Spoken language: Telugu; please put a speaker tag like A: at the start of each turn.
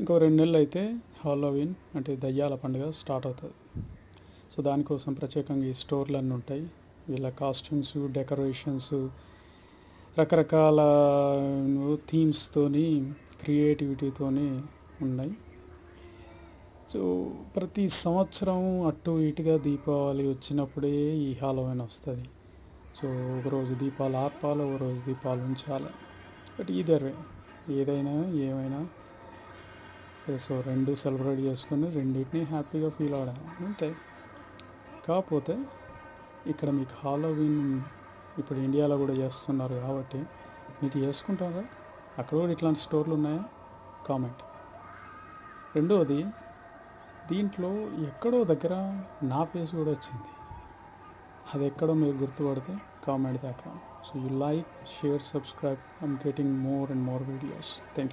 A: ఇంకో 2 నెలలు అయితే హాలోవీన్ అంటే దయ్యాల పండుగ స్టార్ట్ అవుతుంది. సో దానికోసం ప్రత్యేకంగా ఈ స్టోర్లన్నీ ఉంటాయి. వీళ్ళ కాస్ట్యూమ్స్, డెకరేషన్స్, రకరకాల థీమ్స్తోని, క్రియేటివిటీతోని ఉన్నాయి. సో ప్రతి సంవత్సరం అటు ఇటుగా దీపావళి వచ్చినప్పుడే ఈ హాలోవీన్ వస్తుంది. సో ఒకరోజు దీపాలు ఆర్పాలి, ఒకరోజు దీపాలు ఉంచాలి. బట్ ఇదర్ ఏదైనా ఏమైనా సో 2 సెలబ్రేట్ చేసుకొని రెండింటిని హ్యాపీగా ఫీల్ అవ్వడం అంతే. కాకపోతే ఇక్కడ మీకు హాలోవీన్ ఇప్పుడు ఇండియాలో కూడా చేస్తున్నారు కాబట్టి మీరు చేసుకుంటారా? అక్కడ కూడా ఇట్లాంటి స్టోర్లు ఉన్నాయా? కామెంట్. రెండవది, దీంట్లో ఎక్కడో దగ్గర నా ఫేస్ కూడా వచ్చింది. అది ఎక్కడో మీరు గుర్తుపడితే comment that one. So you like, share, subscribe. I'm getting more and more videos. Thank you.